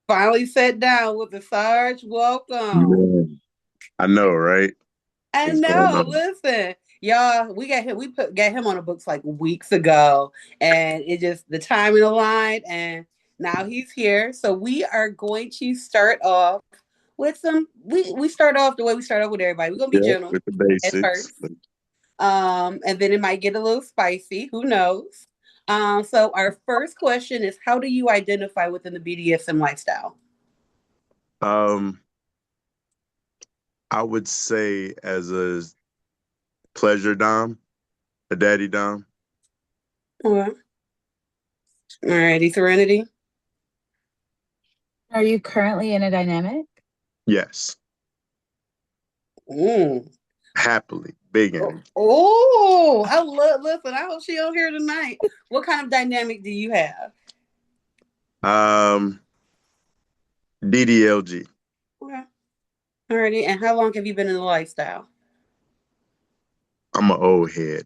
Finally sat down with the Sarge. Welcome. Yeah. I know, right? I What's going know. on? Listen, y'all, we got him. Got him on the books like weeks ago, and it just the timing aligned, and now he's here. So we are going to start off with some. We start off the way we start off with everybody. We're gonna be Yeah, gentle with the at basics. first, and then it might get a little spicy. Who knows? So our first question is, how do you identify within the BDSM lifestyle? Um, I would say as a pleasure dom, a daddy dom. Okay. Alrighty, Serenity. Are you currently in a dynamic? Yes, Mm. happily, big Oh, energy. oh, I love. Listen, I hope she on here tonight. What kind of dynamic do you have? Um, DDLG. Okay. Alrighty, and how long have you been in the lifestyle? I'm an old head.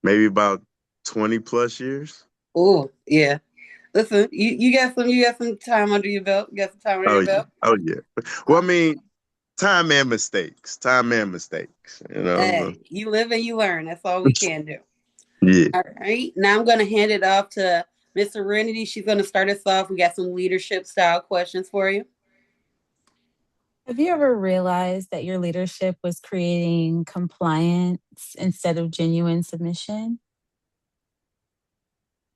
Maybe about 20 plus years. Oh, yeah. Listen, you got some time under your belt. You got some time under Oh your yeah, belt. oh yeah. Well, I mean, time and mistakes. Time and mistakes. You know. Hey, you live and you learn. That's all we can do. Yeah, All right. Now I'm going to hand it off to Miss Serenity. She's going to start us off. We got some leadership style questions for you. Have you ever realized that your leadership was creating compliance instead of genuine submission?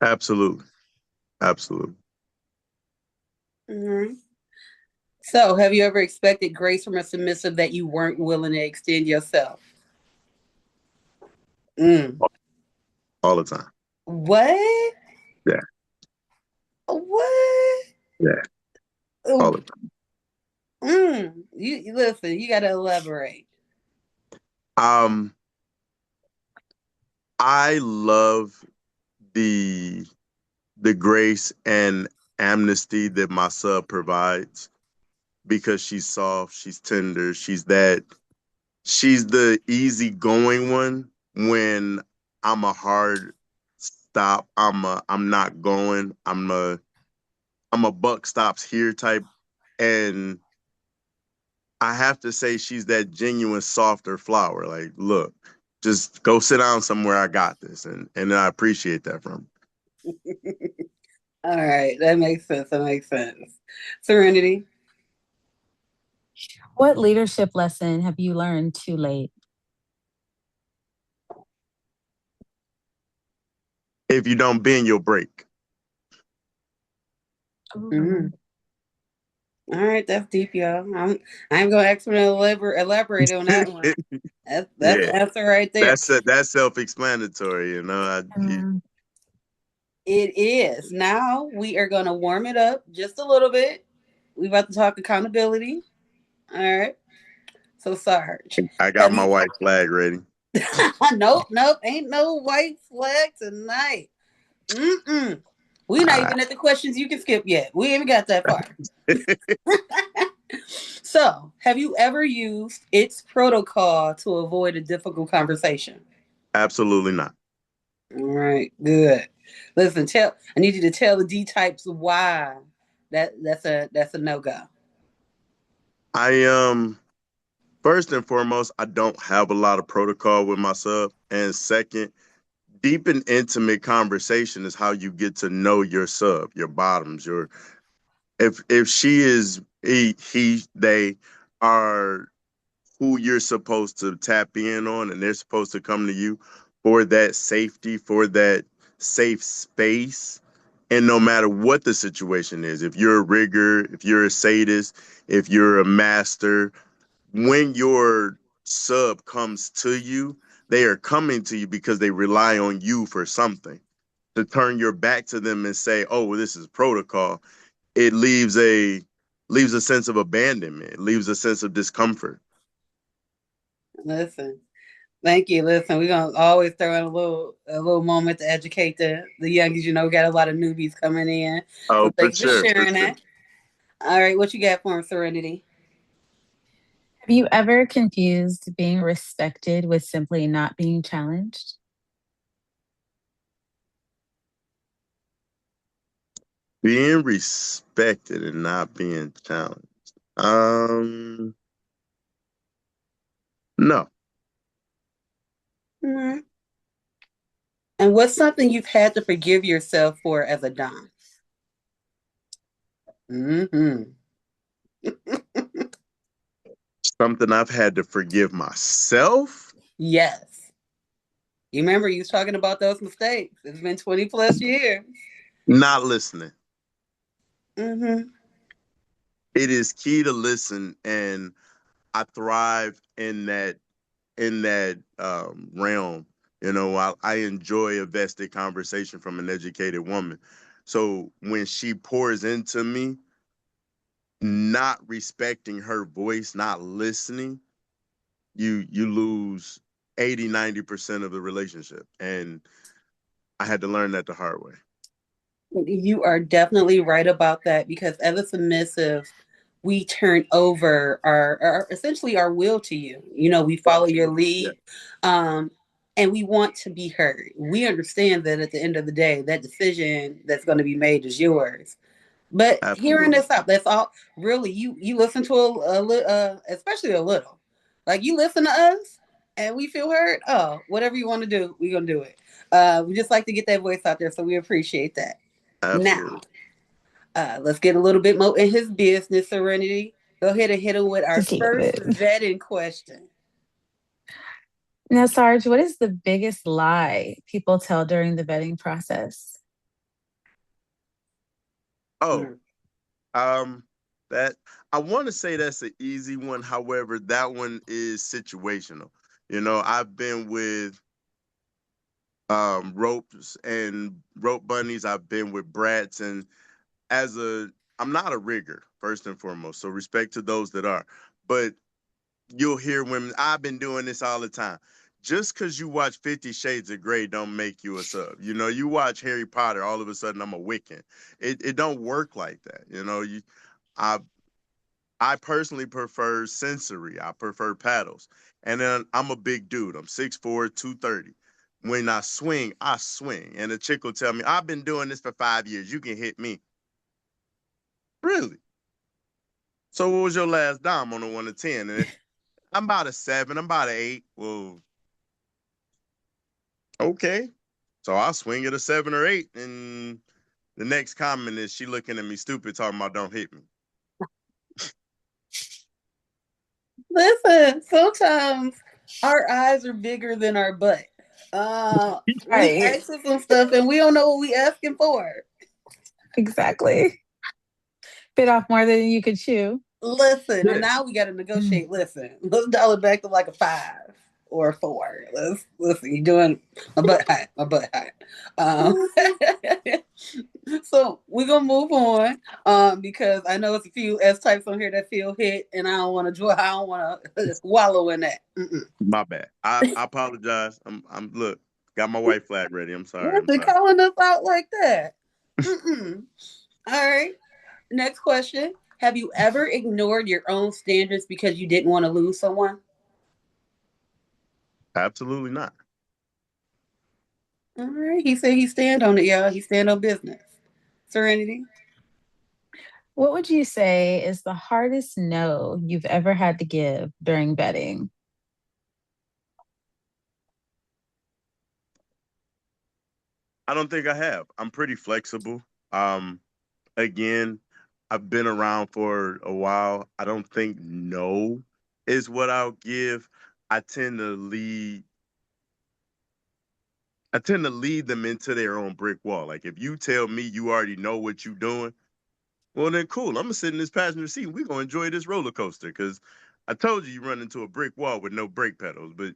absolutely, absolutely. All right. So, have you ever expected grace from a submissive that you weren't willing to extend yourself? Mm. All the time. What? Yeah, What? yeah, all Oh, the time. you listen. You got to elaborate. Um, I love the the grace and amnesty that my sub provides because she's soft, she's tender, she's the easygoing one when I'm a hard stop. I'm not going. I'm a buck stops here type, and I have to say she's that genuine softer flower. Like, look, just go sit down somewhere. I got this, and I appreciate that from All right, that makes sense. That makes sense. Serenity. What leadership lesson have you learned too late? her. If you don't bend, you'll break. Mm. Ooh. All right, that's deep, y'all. I'm going to ask her to elaborate on that one. That's Yeah, the answer right there. that's self-explanatory. You know, Um, It is. Now we are going to warm it up just a little bit. We about to talk accountability. All right. So Sarge, I got have my you? white flag ready. Nope, nope, ain't no white flag tonight. Mm-mm. We not Uh, even at the questions you can skip yet. We ain't got that far. So, have you ever used its protocol to avoid a difficult conversation? Absolutely not. All right, good. Listen, tell I need you to tell the D types why that's a no go. I first and foremost, I don't have a lot of protocol with my sub, and second, deep and intimate conversation is how you get to know your sub, your bottoms, your if she is they are who you're supposed to tap in on and they're supposed to come to you for that safety, for that safe space. And no matter what the situation is, if you're a rigger, if you're a sadist, if you're a master, when your sub comes to you, they are coming to you because they rely on you for something. To turn your back to them and say, "Oh, well, this is protocol," it leaves a sense of abandonment. It leaves a sense of discomfort. Listen, thank you. Listen, we're gonna always throw in a little moment to educate the youngies. You know, we got a lot of newbies coming in, so Oh, for thank you for sure, for sharing sure. that. All right, what you got for him, Serenity? have you ever confused being respected with simply not being challenged? Being respected and not being challenged. Um, no. Mhm. And what's something you've had to forgive yourself for as a dom? Mm-hmm. Something I've had to forgive myself? Yes. You remember you was talking about those mistakes. It's been 20 plus years. Not listening. Mm-hmm. It is key to listen, and I thrive in that realm. You know, I enjoy a vested conversation from an educated woman. So when she pours into me, not respecting her voice, not listening, you lose 80-90% of the relationship. And I had to learn that the hard way. You are definitely right about that because as a submissive, we turn over our essentially our will to you. You know, we follow your Absolutely. Yeah, lead, um, and we want to be heard. We understand that at the end of the day, that decision that's going to be made is yours. But hearing absolutely. this out, that's all. Really, you listen to especially a little. Like you listen to us, and we feel heard. Oh, whatever you want to do, we're gonna do it. We just like to get that voice out there, so we appreciate that. Now, Absolutely. let's get a little bit more in his business, Serenity. Go ahead and hit him with our Just love first it. vetting question. Now, Sarge, what is the biggest lie people tell during the vetting process? Oh, Mm. um, that I want to say that's an easy one. However, that one is situational. You know, I've been with ropes and rope bunnies. I've been with brats, and as a I'm not a rigger first and foremost. So respect to those that are, but you'll hear women. I've been doing this all the time. Just because you watch 50 Shades of Grey don't make you a sub. You know, you watch Harry Potter, all of a sudden I'm a Wiccan. It don't work like that. You know, I I personally prefer sensory. I prefer paddles. And then I'm a big dude. I'm 6'4", 230. When I swing. And a chick will tell me, I've been doing this for 5 years. You can hit me. Really? So what was your last dime on a 1 to 10? And I'm about a 7. I'm about an 8. Well, okay. So I swing at a 7 or 8. And the next comment is she looking at me stupid, talking about don't hit me. Listen, sometimes our eyes are bigger than our butt. We Right. ask for some stuff and we don't know what we asking for. Exactly. Bit off more than you could chew. Listen, and Yeah, now we got to Mm. negotiate. Listen, let's dial it back to like a 5 or a 4. Let's listen. You doing my butt hot? My butt hot. Um, so we're gonna move on. Because I know it's a few S types on here that feel hit, and I don't want to draw. I don't want to wallow in that. Mm-mm. my bad. I apologize. I'm look, got my white flag ready. I'm sorry. I'm Listen, sorry. calling us out like that. Mm-mm. All right. Next question. Have you ever ignored your own standards because you didn't want to lose someone? Absolutely not. All right. He said he stand on it, y'all. He stand on business. Serenity. What would you say is the hardest no you've ever had to give during vetting? I don't think I have. I'm pretty flexible. Um, again, I've been around for a while. I don't think no is what I'll give. I tend to lead I tend to lead them into their own brick wall. Like if you tell me you already know what you're doing, well then cool. I'm gonna sit in this passenger seat. We're gonna enjoy this roller coaster because I told you run into a brick wall with no brake pedals, but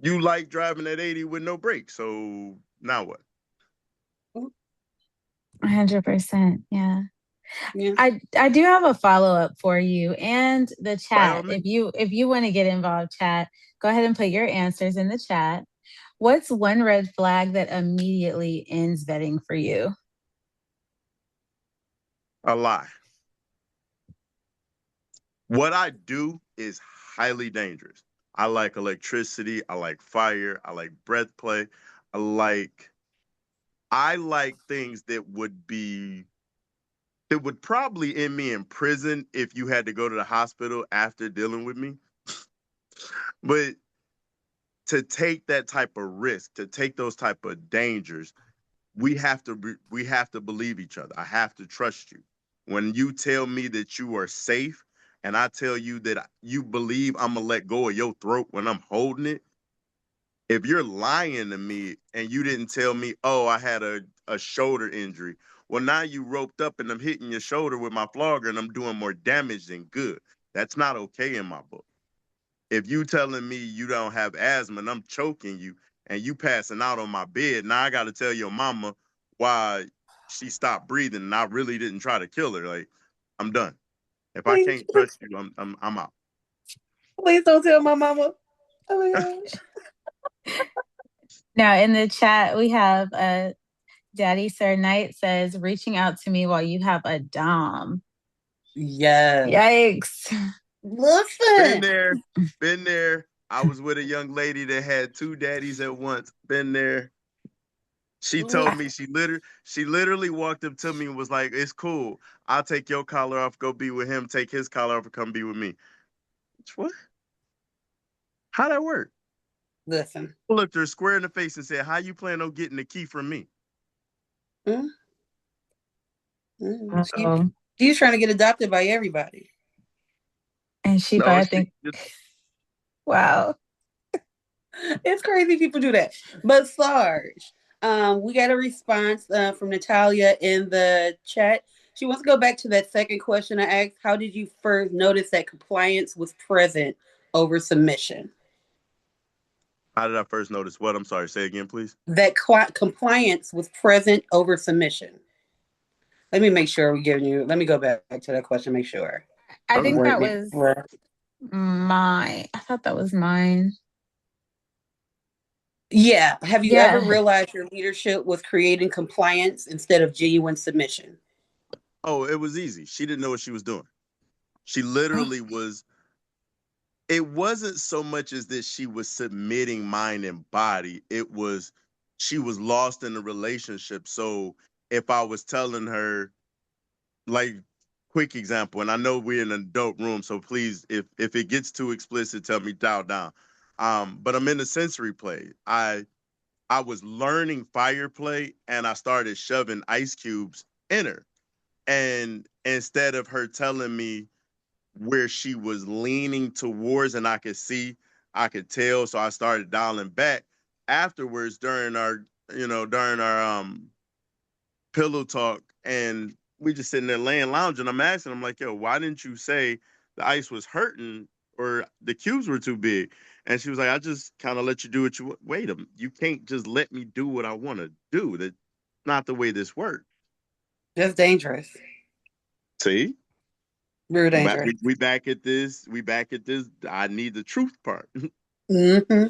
you like driving at 80 with no brakes. So now what? 100%. Yeah. Yeah. I do have a follow-up for you and the By all chat. means. If you want to get involved, chat, go ahead and put your answers in the chat. What's one red flag that immediately ends vetting for you? A lie. What I do is highly dangerous. I like electricity. I like fire. I like breath play. I like I like things that would probably end me in prison if you had to go to the hospital after dealing with me. But to take that type of risk, to take those type of dangers, we have to believe each other. I have to trust you. When you tell me that you are safe and I tell you that you believe I'm gonna let go of your throat when I'm holding it, if you're lying to me and you didn't tell me, oh, I had a shoulder injury, well, now you roped up and I'm hitting your shoulder with my flogger and I'm doing more damage than good. That's not okay in my book. If you telling me you don't have asthma and I'm choking you and you passing out on my bed, now I got to tell your mama why she stopped breathing and I really didn't try to kill her. Like, I'm done. If I Please, can't trust you, I'm out. please don't tell my mama. Oh my gosh. Now, in the chat, we have Daddy Sir Knight says, reaching out to me while you have a Dom. Yes. Yikes. Been Listen. there, been there. I was with a young lady that had two daddies at once. Been there. She told me she literally walked up to me and was like, "It's cool. I'll take your collar off, go be with him. Take his collar off, and come be with me." What? How that work? Listen. I looked her square in the face and said, "How you plan on getting the key from me?" Mm, mm. Oh, She's trying to get adopted by everybody. and she No, probably she think, just, wow. It's crazy people do that. But Sarge, we got a response from Natalia in the chat. She wants to go back to that second question I asked. How did you first notice that compliance was present over submission? how did I first notice what? I'm sorry. Say again, please. That compliance was present over submission. Let me make sure we're giving you. Let me go back to that question. Make sure. I Okay. think that Me. was mine. I thought that was mine. Yeah. Have you ever Yeah. realized your leadership was creating compliance instead of genuine submission? Oh, it was easy. She didn't know what she was doing. She Oh, literally was. It wasn't so much as that she was submitting mind and body. It was she was lost in the relationship. So if I was telling her, like, quick example, and I know we're in an adult room, so please, if it gets too explicit, tell me dial down. But I'm in the sensory play. I was learning fire play and I started shoving ice cubes in her. And instead of her telling me where she was leaning towards and I could tell. So I started dialing back afterwards during our pillow talk and we just sitting there laying lounging. I'm asking, I'm like, yo, why didn't you say the ice was hurting or the cubes were too big? And she was like, I just kind of let you do what you wait a you can't just let me do what I want to do. That's not the way this works. That's dangerous. See? Real dangerous. We back at this. We back at this. I need the truth part. Mm-hmm.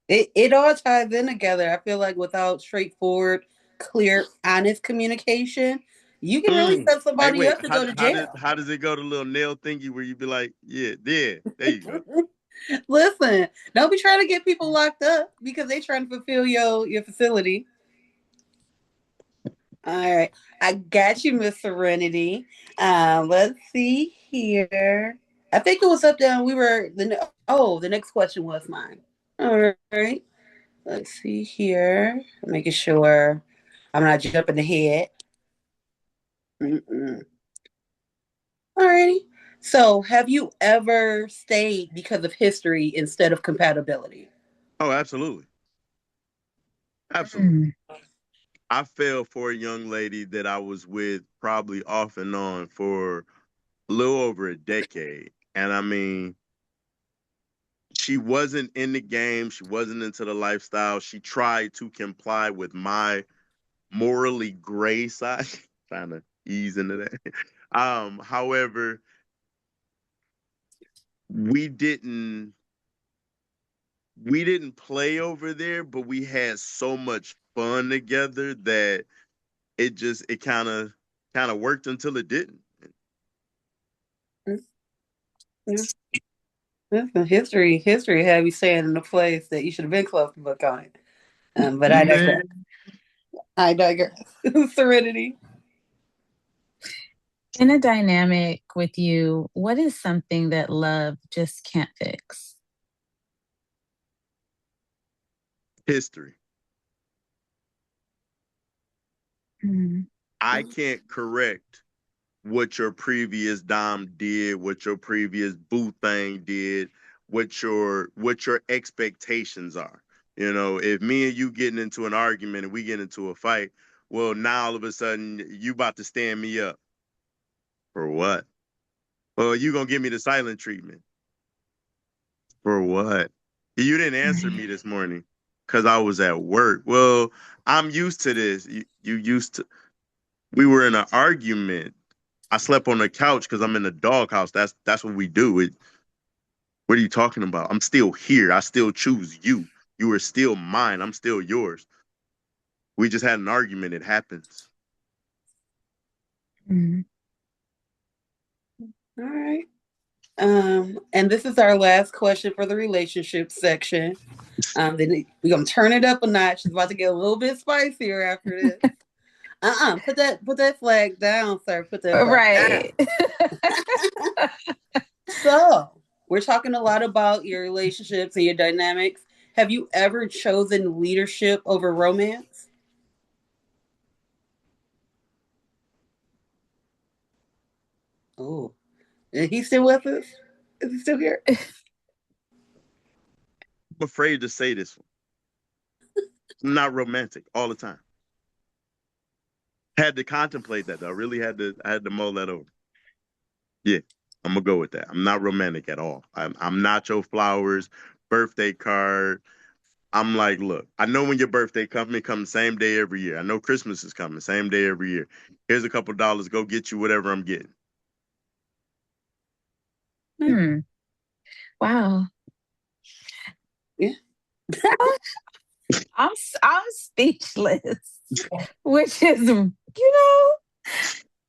It all ties in together. I feel like without straightforward, clear, honest communication, you can really Mm. set Hey, somebody wait. up to go to jail. How does it go? The little nail thingy where you be like, yeah, there you go. Listen, don't be trying to get people locked up because they trying to fulfill your facility. All right, I got you, Miss Serenity. Let's see here. I think it was up there. We were the next question was mine. All right. Let's see here. Making sure I'm not jumping ahead. Mm-mm. Alrighty. So, have you ever stayed because of history instead of compatibility? Oh, absolutely, absolutely. mm. I fell for a young lady that I was with probably off and on for a little over a decade, and I mean, she wasn't in the game. She wasn't into the lifestyle. She tried to comply with my morally gray side, trying to ease into that. However, we didn't we didn't play over there, but we had so much fun together that it kind of worked until it didn't. Yeah. Listen, history have you staying in a place that you should have been close to book on it. But I digress. Man, I digress. Serenity. In a dynamic with you, what is something that love just can't fix? History. Mm. I can't correct what your previous dom did, what your previous boo thing did, what your expectations are. If me and you getting into an argument and we get into a fight, well, now all of a sudden you about to stand me up for what? Well, you gonna give me the silent treatment for what? You didn't answer Right. me this morning because I was at work. Well, I'm used to this. You used to. We were in an argument. I slept on the couch because I'm in the doghouse. That's what we do. What are you talking about? I'm still here. I still choose you. You are still mine. I'm still yours. We just had an argument. It happens. Mm. All right. And this is our last question for the relationship section. Then we're gonna turn it up a notch. It's about to get a little bit spicier after this. Put that flag down, sir. Put that flag down. Right. So we're talking a lot about your relationships and your dynamics. Have you ever chosen leadership over romance? Oh, is he still with us? Is he still here? I'm afraid to say this one. I'm not romantic all the time. Had to contemplate that though. I really I had to mull that over. Yeah, I'm gonna go with that. I'm not romantic at all. I'm not your flowers, birthday card. I'm like, look, I know when your birthday comes, it comes the same day every year. I know Christmas is coming, same day every year. Here's a couple of dollars, go get you whatever I'm getting. Hmm. Wow. Yeah. I'm speechless, which is,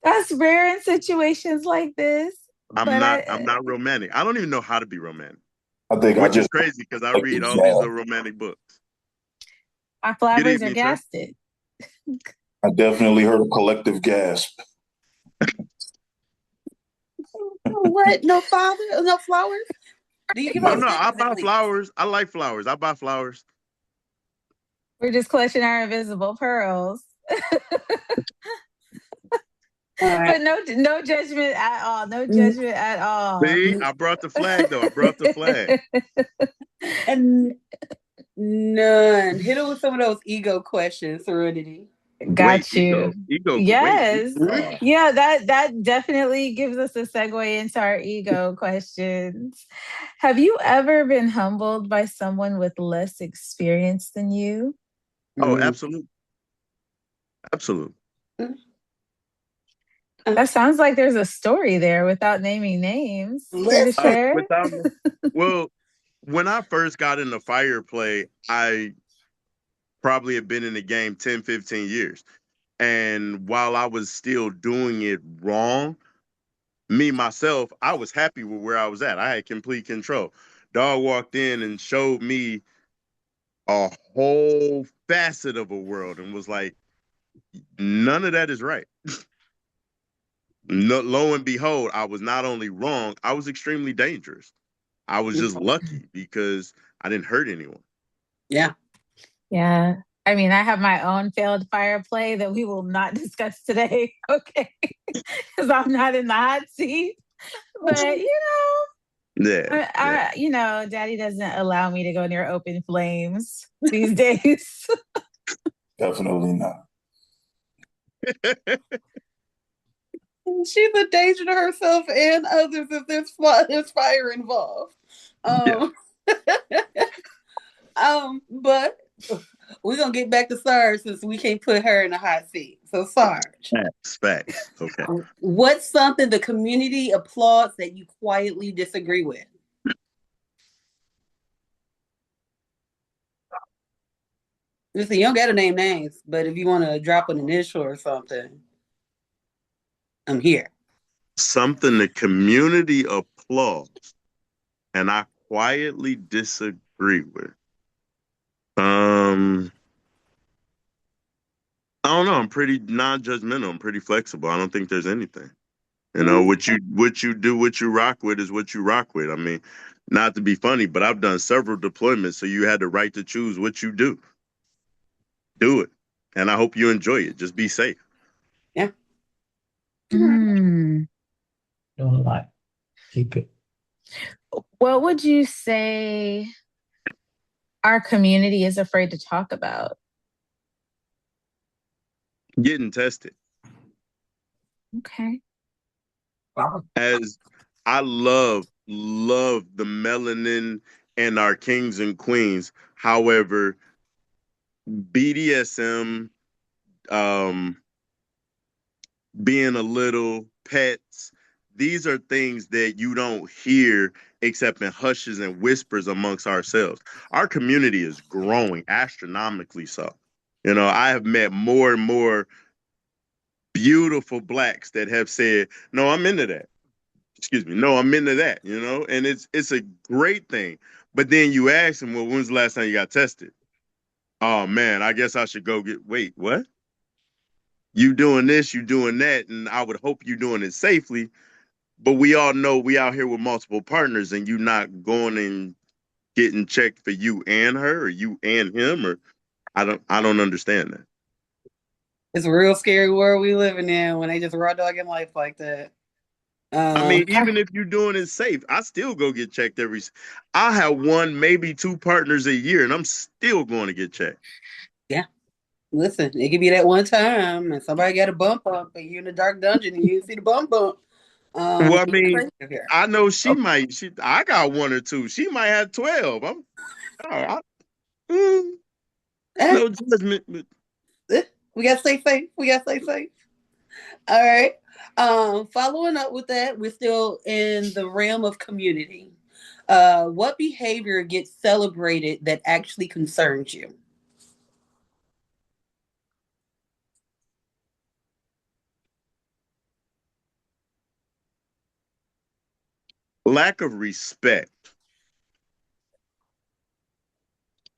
that's rare in situations like this. I'm But not I'm not romantic. I don't even know how to be romantic, I think I which is just crazy because I like read the all these little jab. romantic books. my Good flowers are evening, sir. gasted. I definitely heard a collective gasp. What? No father? No flowers? Do you give Oh out no, I stickers at buy least? flowers. I like flowers. I buy flowers. We're just clutching our invisible pearls. All right. But no judgment at all. No judgment at all. See, I brought the flag though. I brought the flag. And none. Hit it with some of those ego questions, Serenity. Wait, Got you. ego. Wait, Yes. Yeah, that definitely gives us a segue into our ego questions. Have you ever been humbled by someone with less experience than you? Oh, Mm. absolutely, absolutely. That sounds like there's a story there without naming names. Care to Listen. share? Without well, when I first got into fire play, I probably had been in the game 10, 15 years. And while I was still doing it wrong, me myself, I was happy with where I was at. I had complete control. Dog walked in and showed me a whole facet of a world and was like, none of that is right. No, lo and behold, I was not only wrong, I was extremely dangerous. I was just lucky because I didn't hurt anyone. Yeah. Yeah. I mean, I have my own failed fire play that we will not discuss today. Okay. Because I'm not in the hot seat. But, Yeah, yeah. daddy doesn't allow me to go near open flames these days. Definitely not. She's a danger to herself and others if there's fire involved. Yeah. Um, but we're gonna get back to Sarge since we can't put her in a hot seat. So Sarge, Facts. Okay. what's something the community applauds that you quietly disagree with? Listen, you don't gotta name names, but if you want to drop an initial or something, I'm here. Something the community applauds and I quietly disagree with. Um, I don't know. I'm pretty non-judgmental. I'm pretty flexible. I don't think there's anything. You know, Mm, what you do, what you rock with is what you rock with. I mean, not to be funny, but I've done several deployments, so you had the right to choose what you do. Do it. And I hope you enjoy it. Just be safe. yeah. Mm. Don't lie. Keep it. What would you say our community is afraid to talk about? Getting tested. Okay. As I love the melanin and our kings and queens. However, BDSM, um, being a little pets, these are things that you don't hear except in hushes and whispers amongst ourselves. Our community is growing astronomically so. You know, I have met more and more beautiful blacks that have said, "No, I'm into that." Excuse me, no, I'm into that, you know, and it's a great thing. But then you ask them, well, when's the last time you got tested? Oh man, I guess I should go get. Wait, what? You doing this, you doing that, and I would hope you doing it safely. But we all know we out here with multiple partners, and you not going and getting checked for you and her, or you and him, or I don't understand that. It's a real scary world we living in when they just raw dogging life like that. I mean, I, even if you're doing it safe, I still go get checked every. I have one, maybe two partners a year, and I'm still going to get checked. yeah. Listen, it could be that one time and somebody got a bump up and you in the dark dungeon and you didn't see the bump bump. Well, I It's mean, crazy here. I know she might. I got one or two. She might have 12. I'm all right. Eh, No judgment, but we gotta stay safe. We gotta stay safe. All right. Following up with that, we're still in the realm of community. What behavior gets celebrated that actually concerns you? lack of respect.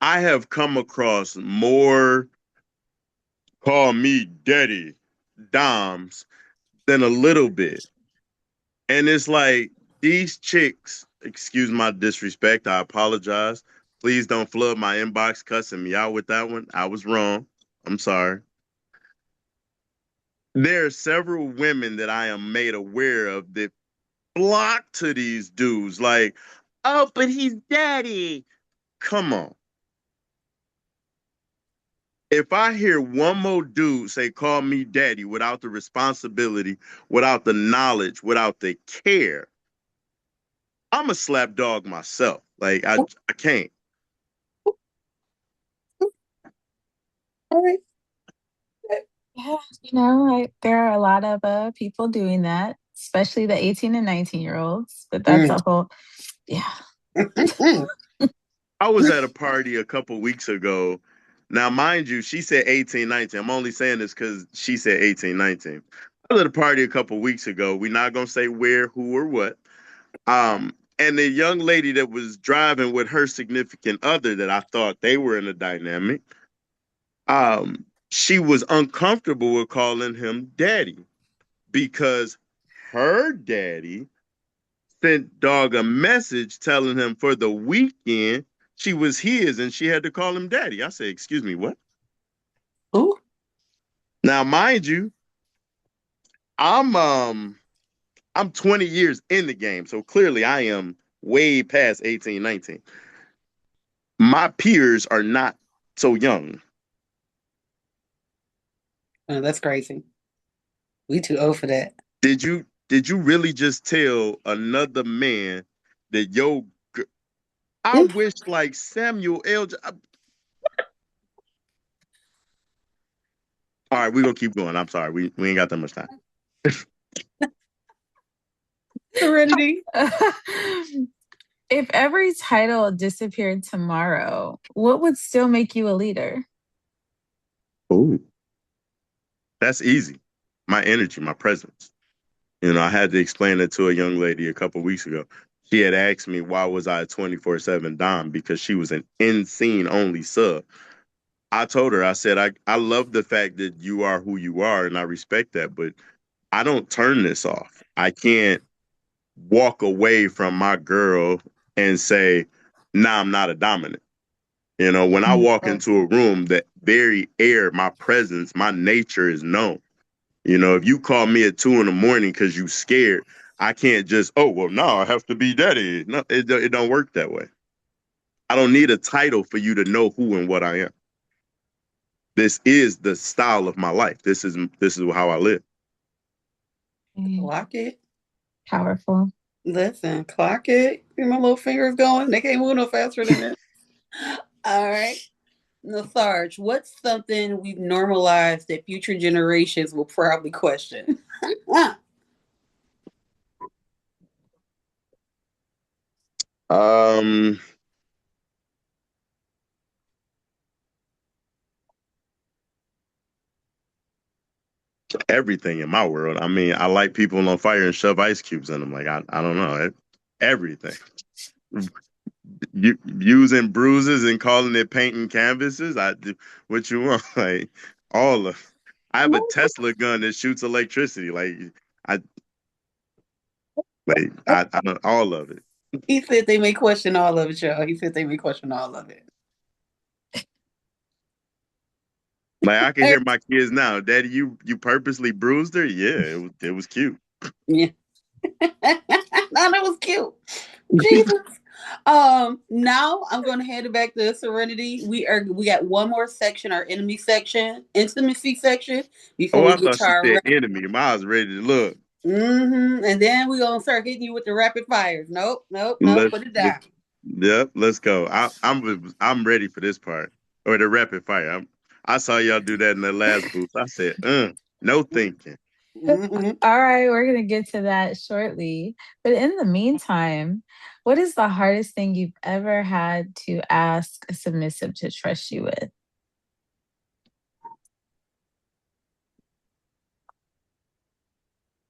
I have come across more call me daddy doms than a little bit. And it's like these chicks, excuse my disrespect, I apologize. Please don't flood my inbox cussing me out with that one. I was wrong. I'm sorry. There are several women that I am made aware of that flock to these dudes like, oh, but he's daddy. Come on. If I hear one more dude say, call me daddy without the responsibility, without the knowledge, without the care, I'm a slap dog myself. Like, I can't. All right. Yeah, there are a lot of people doing that, especially the 18 and 19-year-olds. But that's Mm. a whole, yeah. I was at a party a couple weeks ago. Now, mind you, she said 18, 19. I'm only saying this because she said 18, 19. I was at a party a couple weeks ago. We're not going to say where, who, or what. And the young lady that was driving with her significant other that I thought they were in a dynamic, she was uncomfortable with calling him daddy because her daddy sent dog a message telling him for the weekend she was his and she had to call him daddy. I said, excuse me, what? Ooh. Now, mind you, I'm I'm 20 years in the game, so clearly I am way past 18, 19. My peers are not so young. Oh, that's crazy. We too old for that. Did you really just tell another man that I Mm. wish like Samuel L. All right, we're gonna keep going. I'm sorry. We ain't got that much time. Serenity. If every title disappeared tomorrow, what would still make you a leader? Oh, that's easy. My energy, my presence. You know, I had to explain it to a young lady a couple weeks ago. She had asked me why was I a 24/7 dom because she was an in scene only sub. I told her, I said, I love the fact that you are who you are, and I respect that, but I don't turn this off. I can't walk away from my girl and say, nah, I'm not a dominant. You know, when I walk into a room, that very air, my presence, my nature is known. You know, if you call me at 2 in the morning because you scared, I can't just, oh, well, no, I have to be daddy. No, it don't work that way. I don't need a title for you to know who and what I am. This is the style of my life. This is how I live. Clock it. Powerful. Listen, clock it. See my little fingers going. They can't move no faster than that. All right. Now, Sarge, what's something we've normalized that future generations will probably question? Um, Everything in my world. I mean, I light people on fire and shove ice cubes in them. Like I don't know, everything. Using bruises and calling it painting canvases. What you want? Like all of. I have a Tesla gun that shoots electricity. I I don't all of it. He said they may question all of it, y'all. He said they may question all of it. Like I can hear my kids now. Daddy, you purposely bruised her? Yeah, it was cute. Yeah. That was cute. Jesus. Now I'm gonna hand it back to Serenity. We got one more section, our enemy section, intimacy section, before Oh, we I get thought to she our said enemy. I was ready to look. And then we're gonna start hitting you with the rapid fires. Nope. Let's, Put it let's down. Yep, let's go. I'm ready for this part or the rapid fire. I saw y'all do that in the last booth. I said, no thinking. Mm-hmm. All right, we're going to get to that shortly. But in the meantime, what is the hardest thing you've ever had to ask a submissive to trust you with?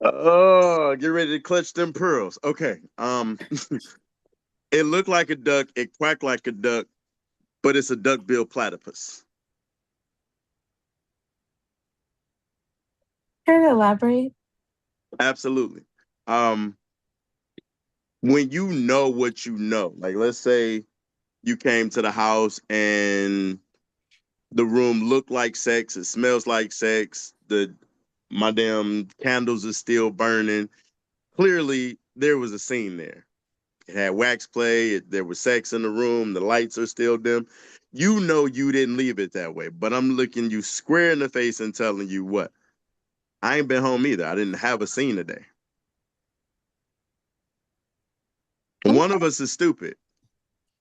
Oh, get ready to clutch them pearls. Okay. It looked like a duck, it quacked like a duck, but it's a duck-bill platypus. Can you elaborate? Absolutely. Um, when you know what you know, like let's say you came to the house and the room looked like sex, it smells like sex, my damn candles are still burning. Clearly, there was a scene there. It had wax play, there was sex in the room, the lights are still dim. You know you didn't leave it that way, but I'm looking you square in the face and telling you what? I ain't been home either. I didn't have a scene today. One of us is stupid.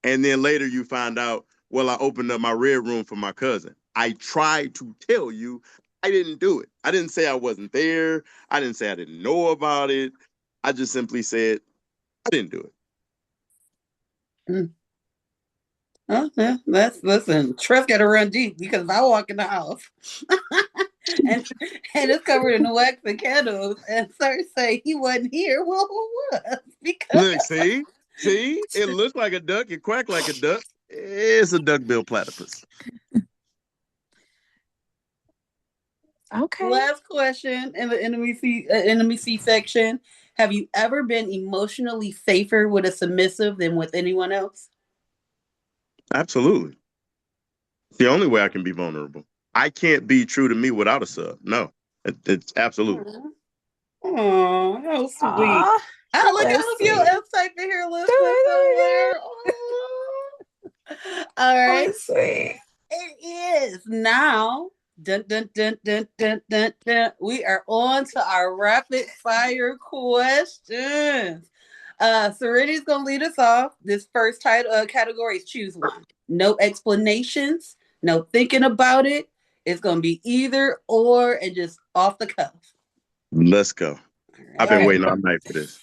And then later you find out, well, I opened up my red room for my cousin. I tried to tell you I didn't do it. I didn't say I wasn't there. I didn't say I didn't know about it. I just simply said I didn't do it. Oh, yeah, listen. Trust got to run deep because if I walk in the house and it's covered in wax and candles, and Sir say he wasn't here, well, who was? Because Look, see, it looks like a duck. It quacked like a duck. It's a duck-bill platypus. Okay. last question in the intimacy section: have you ever been emotionally safer with a submissive than with anyone else? Absolutely. It's the only way I can be vulnerable. I can't be true to me without a sub. No, it's absolutely. Oh, how sweet. Aw, Oh, look, all that's of you sweet. else type in here Do listening it somewhere. All right. That's sweet. It is now. Dun, dun, dun, dun, dun, dun, dun. We are on to our rapid fire questions. Serenity's gonna lead us off. This first title category is choose one. No explanations, no thinking about it. It's gonna be either or and just off the cuff. Let's go. I've All been right. waiting all night for this.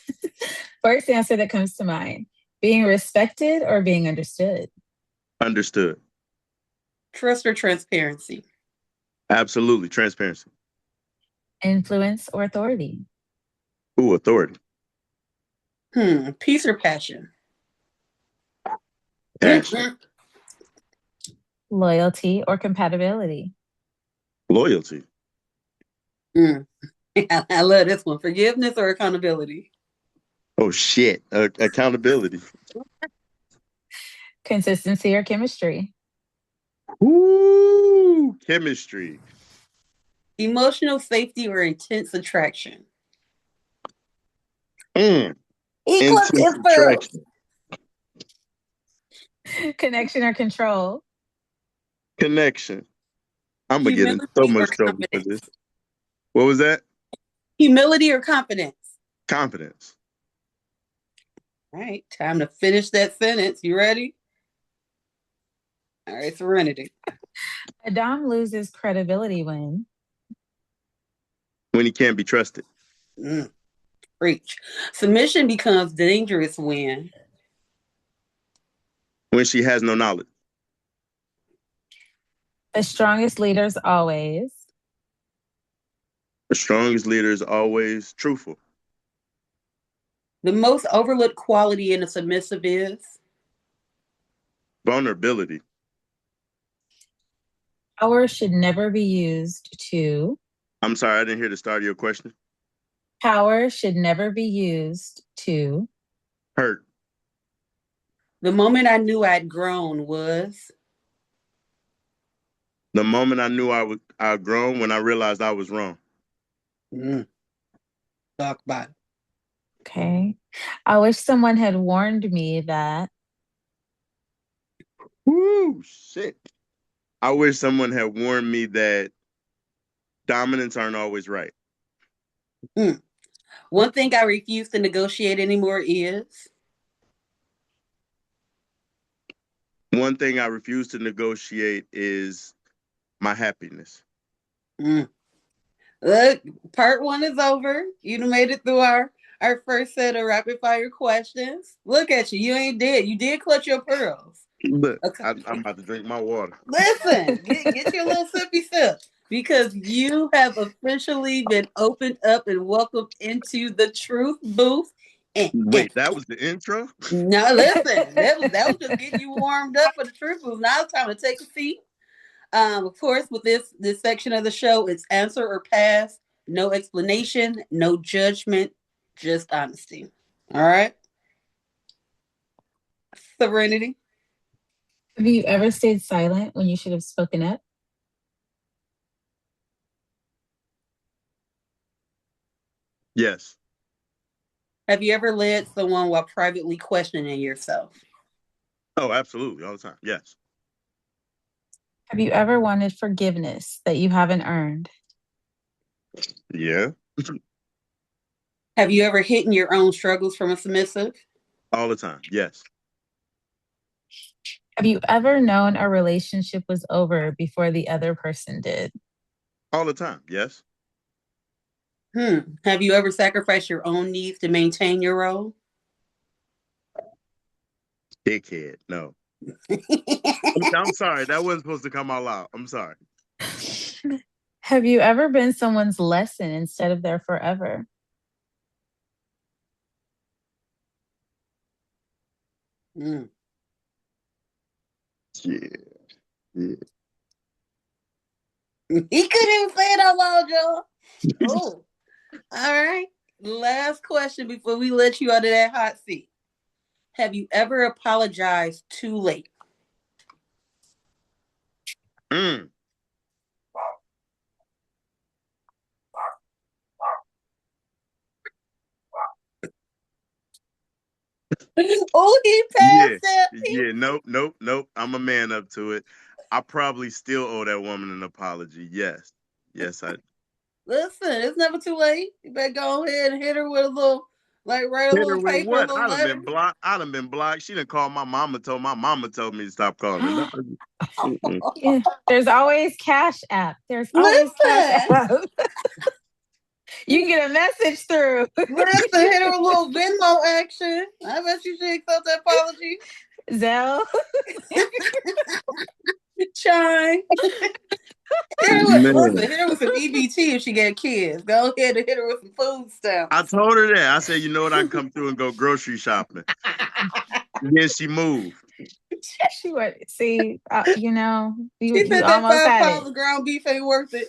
First answer that comes to mind, being respected or being understood? Understood. Trust or transparency? Absolutely. Transparency. Influence or authority? Ooh, authority. Peace or passion? Passion. Loyalty or compatibility? Loyalty. I love this one. Forgiveness or accountability? Oh shit. Accountability. Consistency or chemistry? Ooh, chemistry. Emotional safety or intense attraction? Intense attraction. Connection or control? Connection. I'm gonna get in so Humility or much trouble for confidence? this. What was that? Humility or confidence? Confidence. All right, time to finish that sentence. You ready? All right, Serenity. A dom loses credibility when? When he can't be trusted. Preach. Submission becomes dangerous when? When she has no knowledge. The strongest leaders always? The strongest leader is always truthful. The most overlooked quality in a submissive is? Vulnerability. Power should never be used to? I'm sorry, I didn't hear the start of your question. Power should never be used to? Hurt. The moment I knew I'd grown was? The moment I knew I'd grown when I realized I was wrong. Talk about it. Okay. I wish someone had warned me that? Woo, shit. I wish someone had warned me that dominants aren't always right. One thing I refuse to negotiate anymore is? One thing I refuse to negotiate is my happiness. Look, part one is over. You made it through our first set of rapid fire questions. Look at you. You ain't dead. You did clutch your pearls. Look, okay. I'm about to drink my water. Listen, get your little sippy sip, because you have officially been opened up and welcomed into the truth booth. Wait, that was the intro? No, listen, that was just getting you warmed up for the truth booth. Now it's time to take a seat. Of course, with this section of the show, it's answer or pass. No explanation, no judgment, just honesty. All right. Serenity. Have you ever stayed silent when you should have spoken up? Yes. Have you ever led someone while privately questioning yourself? Oh, absolutely. All the time. Yes. Have you ever wanted forgiveness that you haven't earned? Yeah. Have you ever hidden your own struggles from a submissive? All the time. Yes. Have you ever known a relationship was over before the other person did? All the time. Yes. Have you ever sacrificed your own needs to maintain your role? Dickhead. No. I'm sorry. That wasn't supposed to come out loud. I'm sorry. Have you ever been someone's lesson instead of their forever? Yeah. Yeah. He couldn't even say it out loud, y'all. Oh. All right. Last question before we let you out of that hot seat. Have you ever apologized too late? Oh, he passed it. Yeah, nope. I'm a man up to it. I probably still owe that woman an apology. Yes, I. Listen, it's never too late. You better go ahead and hit her with a little, write a little paper, what? a little letter. I done been blocked. She done called my mama. My mama told me to stop calling her. Yeah, there's always Cash App. There's always Cash App. You can get a message through. Listen, hit her a little Venmo action. I bet you should accept that apology. Zelle. Chime. Hit her with some EBT if she got kids. Go ahead and hit her with some food stamps. I told her that. I said, you know what? I can come through and go grocery shopping. And then she moved. She would see, She you said that almost had 5 pounds it. of ground beef ain't worth it.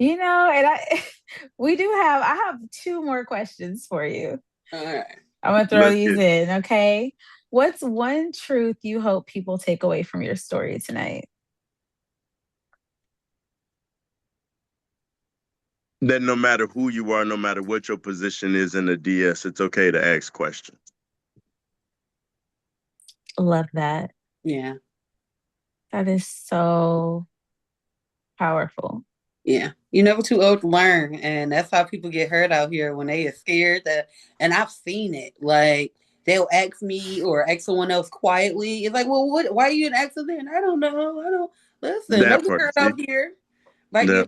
And I have two more questions for you. All right. I'm gonna throw Let's these get in, okay? What's one truth you hope people take away from your story tonight? that no matter who you are, no matter what your position is in the DS, it's okay to ask questions. Love that. Yeah. That is so powerful. Yeah. You're never too old to learn. And that's how people get hurt out here when they are scared that, and I've seen it. Like they'll ask me or ask someone else quietly. It's like, well, why are you an accident? I don't know. I don't listen, That don't get part, hurt see? out here. Like Yeah.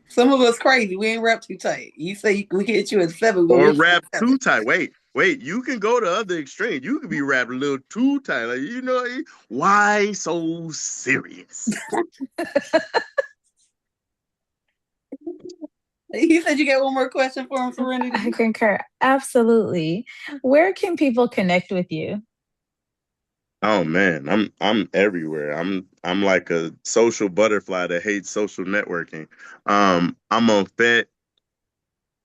some of us crazy. We ain't wrapped too tight. You say we hit you at 7, we'll Or hit you wrap at 7. too tight. Wait, you can go to other extreme. You can be wrapped a little too tight. Like, why so serious? He said you got one more question for him, Serenity. I concur. Absolutely. Where can people connect with you? Oh man, I'm everywhere. I'm like a social butterfly that hates social networking. I'm on FET.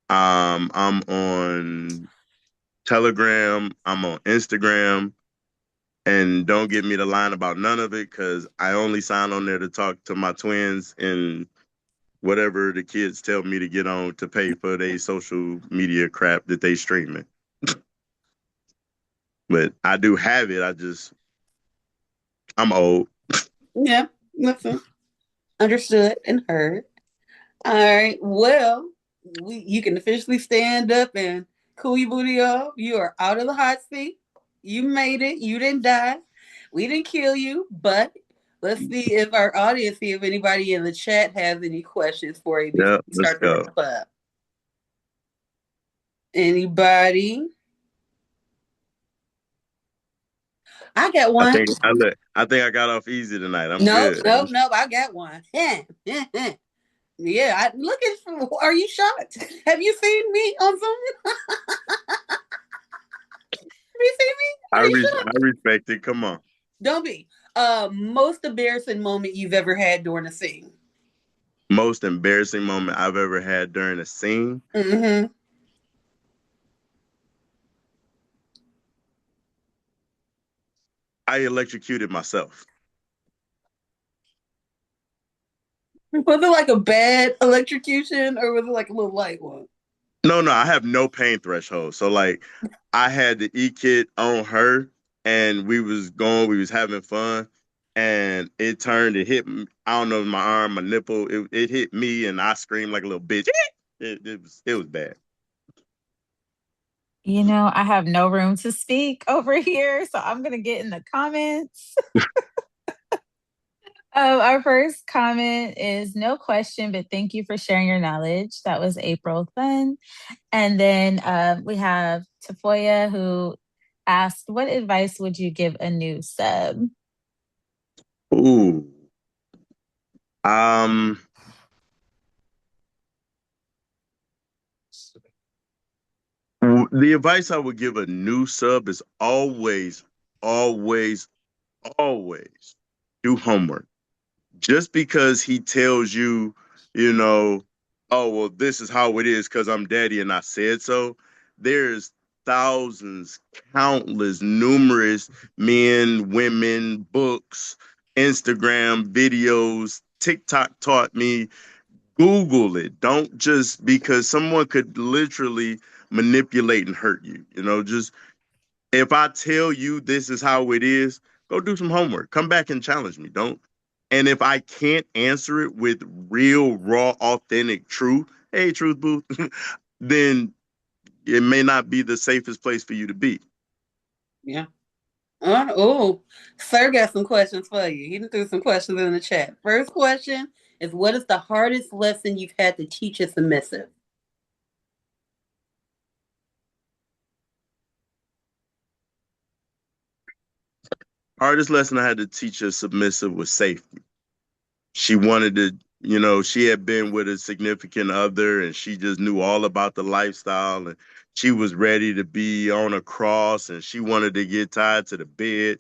I'm on Telegram. I'm on Instagram. And don't get me the line about none of it because I only sign on there to talk to my twins and whatever the kids tell me to get on to pay for their social media crap that they streaming. But I do have it. I'm old. Yeah, listen. Understood and heard. All right. Well, you can officially stand up and cool your booty off. You are out of the hot seat. You made it. You didn't die. We didn't kill you, but let's see if our audience, see if anybody in the chat has any questions for you before Yeah, we let's start to go. wrap up. Anybody? I got I one. think I think I got off easy tonight. I'm Nope, good. nope, nope. I got one. Yeah, I look at. Are you shocked? Have you seen me on Zoom? Have you seen me? Are you I shocked? respect it. Come on. Don't be. Most embarrassing moment you've ever had during a scene. Most embarrassing moment I've ever had during a scene. Mm-hmm. I electrocuted myself. Was it like a bad electrocution or was it like a little light one? No, I have no pain threshold. So like I had the E-kit on her and we was having fun and it hit me. I don't know, my arm, my nipple, it hit me and I screamed like a little bitch. It was bad. I have no room to speak over here, so I'm going to get in the comments. Our first comment is no question, but thank you for sharing your knowledge. That was April Thun. And then we have Tafoya who asked, what advice would you give a new sub? Ooh. Um the advice I would give a new sub is always, always, always do homework. Just because he tells you, you know, oh, well, this is how it is because I'm daddy and I said so, there's thousands, countless, numerous men, women, books, Instagram videos, TikTok taught me. Google it. Don't just because someone could literally manipulate and hurt you. Just if I tell you this is how it is, go do some homework. Come back and challenge me. Don't. And if I can't answer it with real, raw, authentic truth, hey, truth booth, then it may not be the safest place for you to be. Yeah. Oh, sir got some questions for you. He threw some questions in the chat. First question is, what is the hardest lesson you've had to teach a submissive? Hardest lesson I had to teach a submissive was safety. She wanted to You know, she had been with a significant other and she just knew all about the lifestyle and she was ready to be on a cross and she wanted to get tied to the bed.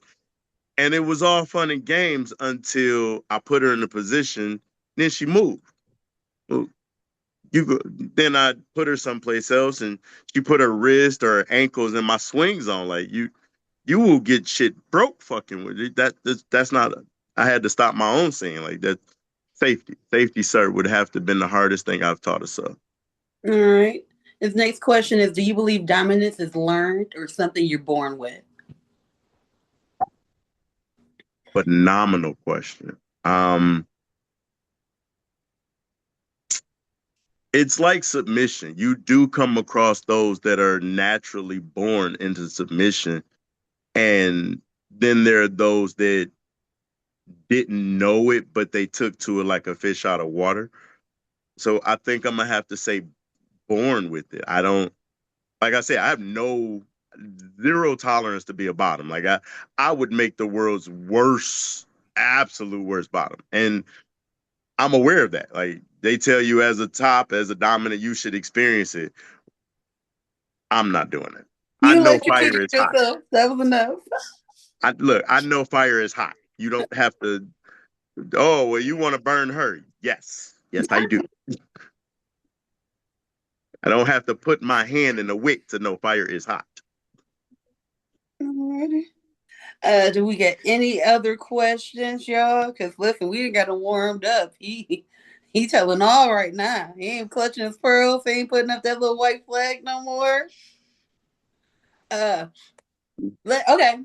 And it was all fun and games until I put her in a position. Then she moved. Well, you go, then I put her someplace else and she put her wrist or her ankles in my swing zone. Like you will get shit broke fucking with it. That's not. I had to stop my own scene like that. Safety, sir, would have to have been the hardest thing I've taught us. All right. His next question is: do you believe dominance is learned or something you're born with? Phenomenal question. It's like submission. You do come across those that are naturally born into submission, and then there are those that didn't know it, but they took to it like a fish out of water. So I think I'm gonna have to say born with it. I don't like I said, I have no zero tolerance to be a bottom. Like I would make the world's worst, absolute worst bottom. And I'm aware of that. Like they tell you as a top, as a dominant, you should experience it. I'm not doing it. I You know electrocuted fire is hot. yourself. That was enough. I know fire is hot. You don't have to. Oh, well, you want to burn her? Yes, yes, I do. I don't have to put my hand in the wick to know fire is hot. Alrighty. Do we get any other questions, y'all? Because listen, we got him warmed up. He telling all right now. He ain't clutching his pearls. He ain't putting up that little white flag no more. Uh, okay.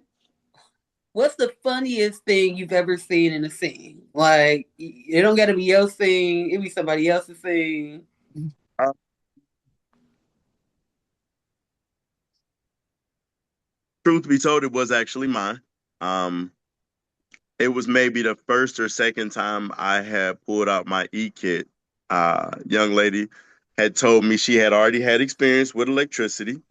What's the funniest thing you've ever seen in a scene? Like, it don't got to be your scene. It be somebody else's scene. Truth be told, it was actually mine. Um, it was maybe the first or second time I had pulled out my e-kit. Young lady had told me she had already had experience with electricity.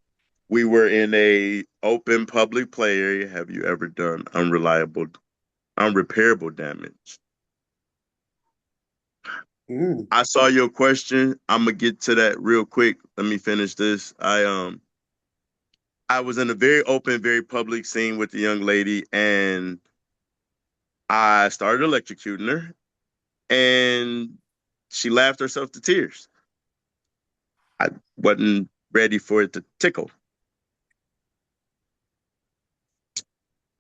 We were in a open public play area. Have you ever done unrepairable damage? I saw your question. I'm gonna get to that real quick. Let me finish this. I was in a very open, very public scene with the young lady, and I started electrocuting her, and she laughed herself to tears. I wasn't ready for it to tickle.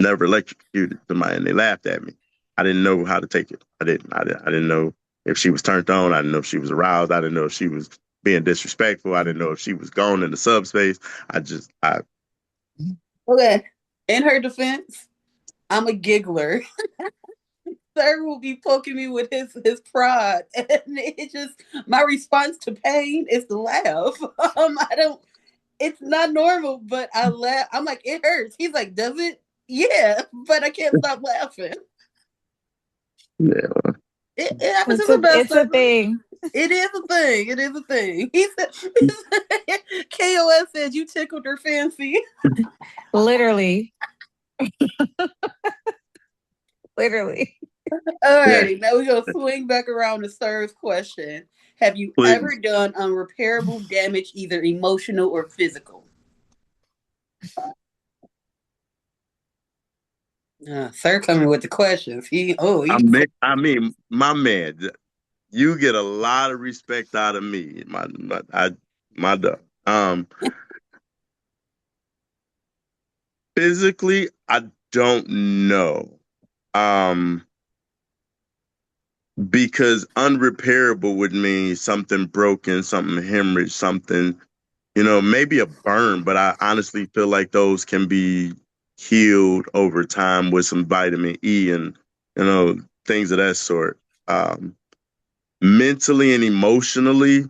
Never electrocuted somebody, and they laughed at me. I didn't know how to take it. I didn't know if she was turned on. I didn't know if she was aroused. I didn't know if she was being disrespectful. I didn't know if she was gone in the subspace. I Okay. In her defense, I'm a giggler. Sir will be poking me with his prod, and it just my response to pain is to laugh. I don't. It's not normal, but I laugh. I'm like, it hurts. He's like, does it? Yeah, but I can't stop laughing. yeah. It happens to the best It's a of us. thing. It is a thing. It is a thing. He said, KOS said you tickled her fancy. Literally. Literally. Alrighty, now we're gonna swing back around to Sir's question. Have you ever Please. done unrepairable damage, either emotional or physical? Sir coming with the questions. I mean, my man, you get a lot of respect out of me, my duck. Physically, I don't know. Um, because unrepairable would mean something broken, something hemorrhage, something, maybe a burn, but I honestly feel like those can be healed over time with some vitamin E and, things of that sort. Mentally and emotionally,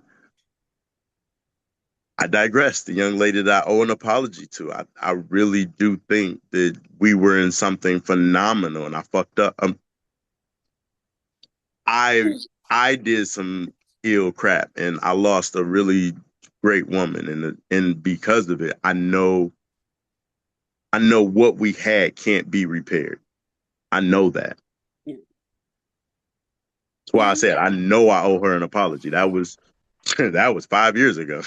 I digress. The young lady that I owe an apology to, I really do think that we were in something phenomenal and I fucked up. I did some ill crap and I lost a really great woman and because of it, I know what we had can't be repaired. I know that. That's why I said I know I owe her an apology. That was that was 5 years ago.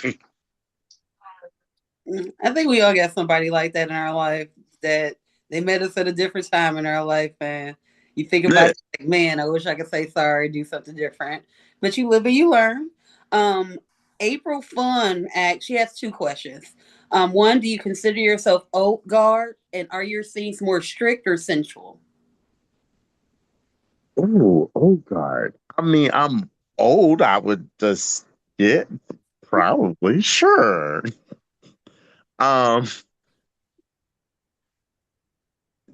I think we all got somebody like that in our life that they met us at a different time in our life, and you think about Yeah. it like, man, I wish I could say sorry, do something different. But you live and you learn. Um, April Fun asks, she has two questions. One, do you consider yourself old guard, and are your scenes more strict or sensual? Oh God. I mean, I'm old. I would just probably sure. Um,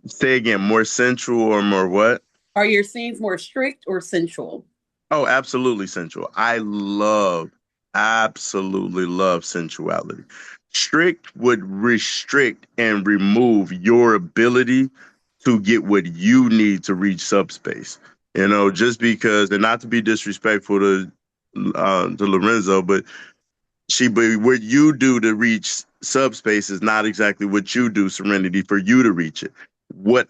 Say again, more sensual or more what? Are your scenes more strict or sensual? Oh, absolutely sensual. Absolutely love sensuality. Strict would restrict and remove your ability to get what you need to reach subspace. Just because, and not to be disrespectful to Lorenzo, but what you do to reach subspace is not exactly what you do, Serenity, for you to reach it. What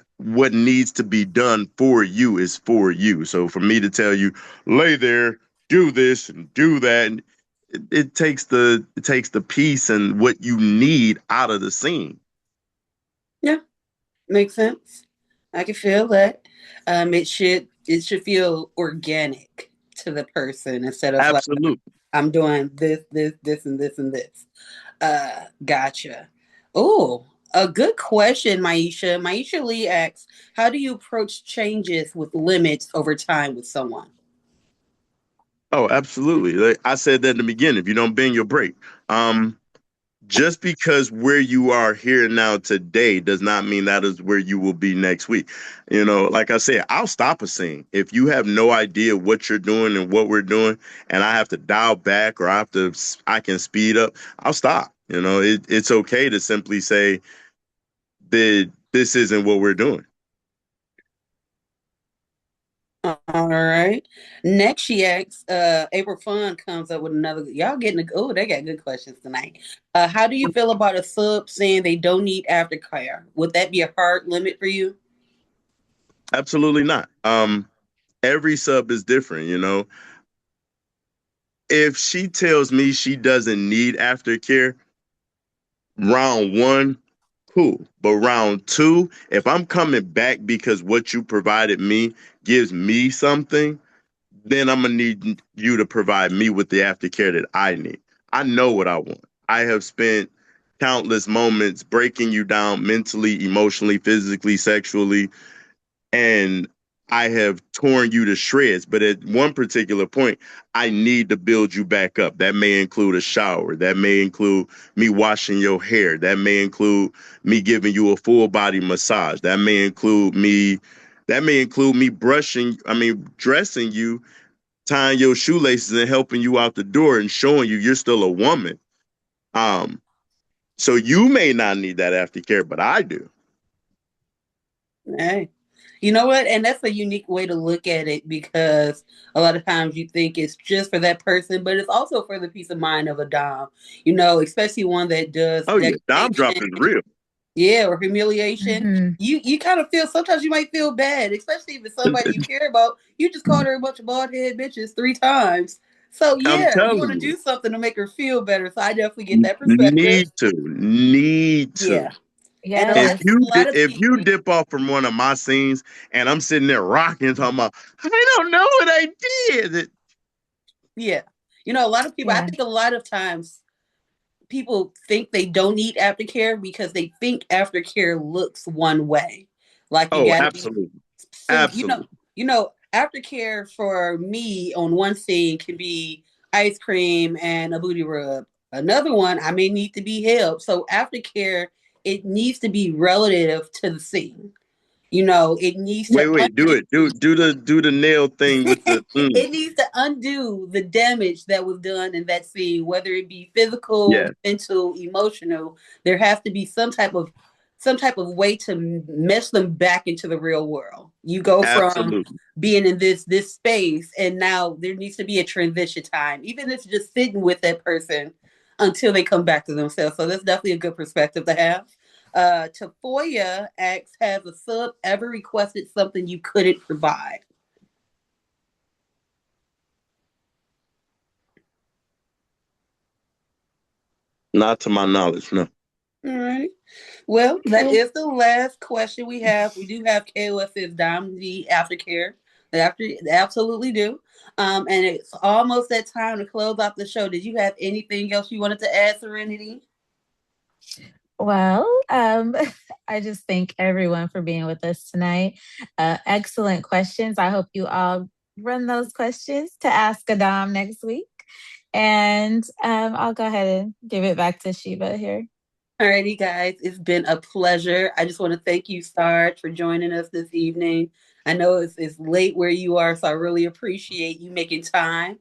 needs to be done for you is for you. So for me to tell you, lay there, do this and do that, and it takes the peace and what you need out of the scene. Yeah, makes sense. I can feel that. It should feel organic to the person instead of like Absolutely. I'm doing this, and this, and this. Gotcha. Oh, a good question, Maisha. Maisha Lee asks, how do you approach changes with limits over time with someone? Oh, absolutely. Like I said that in the beginning. If you don't bend, you'll break. Um, just because where you are here now today does not mean that is where you will be next week. Like I said, I'll stop a scene. If you have no idea what you're doing and what we're doing, and I have to dial back or I can speed up, I'll stop. It's okay to simply say that this isn't what we're doing. All right. Next, she asks, April Fun comes up with another. Y'all getting oh, they got good questions tonight. How do you feel about a sub saying they don't need aftercare? Would that be a hard limit for you? Absolutely not. Every sub is different. If she tells me she doesn't need aftercare, round one, cool. But round two, if I'm coming back because what you provided me gives me something, then I'm gonna need you to provide me with the aftercare that I need. I know what I want. I have spent countless moments breaking you down mentally, emotionally, physically, sexually, and I have torn you to shreds. But at one particular point, I need to build you back up. That may include a shower. That may include me washing your hair. That may include me giving you a full body massage. That may include me dressing you, tying your shoelaces and helping you out the door and showing you you're still a woman. Um, so you may not need that aftercare, but I do. Hey, you know what? And that's a unique way to look at it because a lot of times you think it's just for that person, but it's also for the peace of mind of a dom. Especially one that does Oh yeah, dime drop degradation, is real. yeah, or humiliation. Mm-hmm. You kind of feel sometimes you might feel bad, especially if it's somebody you care about. You just called her a bunch of bald head bitches 3 times. So I'm yeah, you want telling to you. do something to make her feel better. So I definitely get that perspective. Need to. Yeah. And If Yes. you a lot of if people, you dip off from one of my scenes and I'm sitting there rocking, talking about, I don't know what I did. yeah. A lot of people, I Yeah. think a lot of times people think they don't need aftercare because they think aftercare looks one way. Like you Oh, got to be absolutely, soon. absolutely. Aftercare for me on one scene can be ice cream and a booty rub. Another one, I may need to be held. So aftercare, it needs to be relative to the scene. It needs to Wait, do it. Do the nail thing with the. it needs to undo the damage that was done in that scene, whether it be physical, Yeah, mental, emotional. There has to be some type of way to mesh them back into the real world. You go from absolutely, being in this space, and now there needs to be a transition time, even if it's just sitting with that person until they come back to themselves. So that's definitely a good perspective to have. Tafoya asks, has a sub ever requested something you couldn't provide? Not to my knowledge, no. All right. Well, that Cool. is the last question we have. We do have KOS's Dynasty aftercare. They absolutely do. And it's almost that time to close out the show. Did you have anything else you wanted to add, Serenity? Well, I just thank everyone for being with us tonight. Excellent questions. I hope you all run those questions to Ask Adam next week. And I'll go ahead and give it back to Sheba here. Alrighty, guys, it's been a pleasure. I just want to thank you, Sarge, for joining us this evening. I know it's late where you are, so I really appreciate you making time.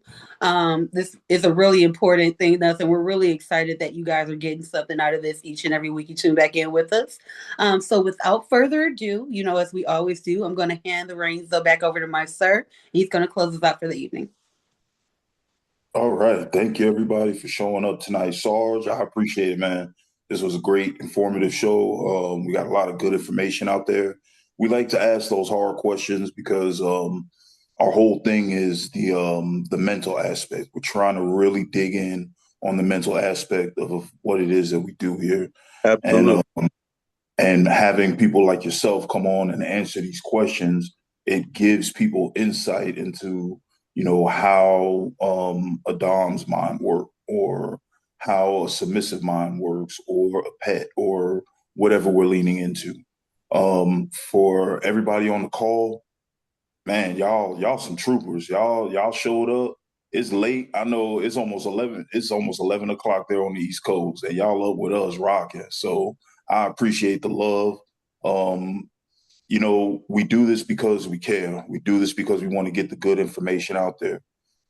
This is a really important thing to us, and we're really excited that you guys are getting something out of this each and every week you tune back in with us. So without further ado, as we always do, I'm going to hand the reins back over to my sir. He's going to close us out for the evening. All right. Thank you, everybody, for showing up tonight. Sarge, I appreciate it, man. This was a great, informative show. We got a lot of good information out there. We like to ask those hard questions because our whole thing is the mental aspect. We're trying to really dig in on the mental aspect of what it is that we do here. Absolutely. And having people like yourself come on and answer these questions, it gives people insight into how a dom's mind works, or how a submissive mind works, or a pet, or whatever we're leaning into. For everybody on the call, man, y'all some troopers. Y'all showed up. It's late. I know it's almost 11. It's almost 11 o'clock there on the East Coast, and y'all up with us rocking. So I appreciate the love. We do this because we care. We do this because we want to get the good information out there.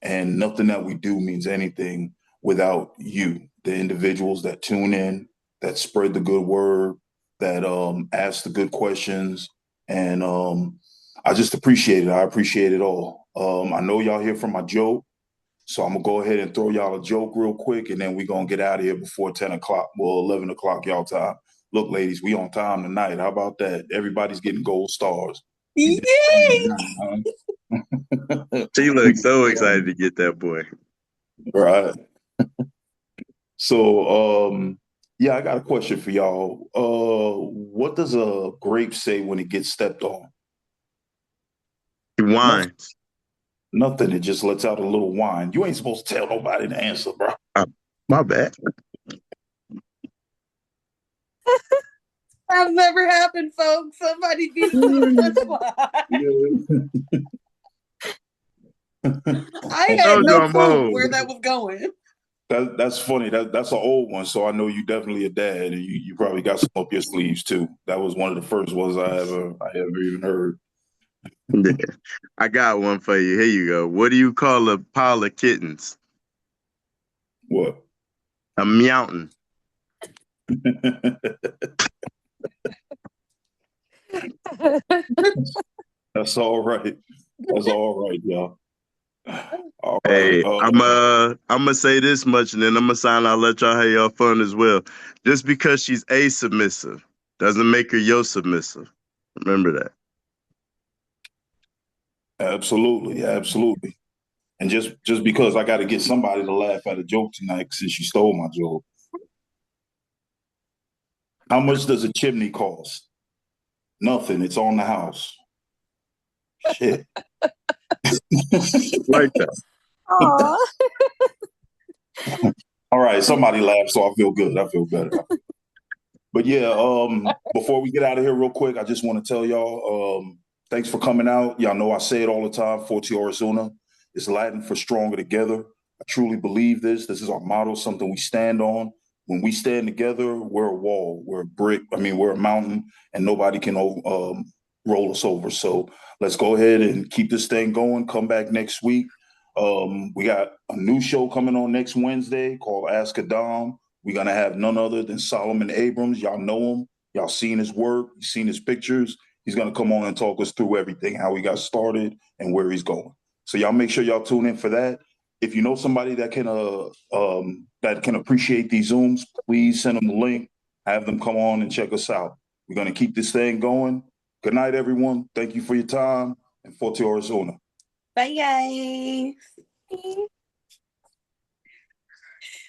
And nothing that we do means anything without you, the individuals that tune in, that spread the good word, that ask the good questions. And I just appreciate it. I appreciate it all. I know y'all hear from my joke. So I'm going to go ahead and throw y'all a joke real quick, and then we're going to get out of here before 10 o'clock, well, 11 o'clock y'all time. Look, ladies, we on time tonight. How about that? Everybody's getting gold stars. Yay! She looks so excited to get that boy. Right. So, yeah, I got a question for y'all. What does a grape say when it gets stepped on? He whines. Nothing. It just lets out a little whine. You ain't supposed to tell nobody the answer, bro. My bad. That's never happened, folks. Somebody beat us to the punchline. I had no clue where that was going. That's funny. That's an old one, so I know you definitely a dad, and you probably got some up your sleeves too. That was one of the first ones I ever even heard. Yeah. I got one for you. Here you go. What do you call a pile of kittens? What? A meowing. That's all right. That's all right, y'all. All Hey, right. I'm gonna say this much, and then I'm gonna sign out. Let y'all have y'all fun as well. Just because she's a submissive doesn't make her your submissive. Remember that. Absolutely, absolutely. And just because I got to get somebody to laugh at a joke tonight since you stole my joke. How much does a chimney cost? Nothing. It's on the house. Shit. Like that. Aw. All right, somebody laughed, so I feel good. I feel better. But yeah, before we get out of here real quick, I just want to tell y'all, thanks for coming out. Y'all know I say it all the time, Forti Horas Una. It's Latin for stronger together. I truly believe this. This is our motto, something we stand on. When we stand together, we're a wall, we're a brick. I mean, we're a mountain, and nobody can roll us over. So let's go ahead and keep this thing going. Come back next week. We got a new show coming on next Wednesday called Ask Adam. We're going to have none other than Solomon Abrams. Y'all know him. Y'all seen his work. You seen his pictures. He's going to come on and talk us through everything, how he got started and where he's going. So y'all make sure y'all tune in for that. If you know somebody that can appreciate these Zooms, please send them the link. Have them come on and check us out. We're going to keep this thing going. Good night, everyone. Thank you for your time. And Forti Horas Una. Bye, guys.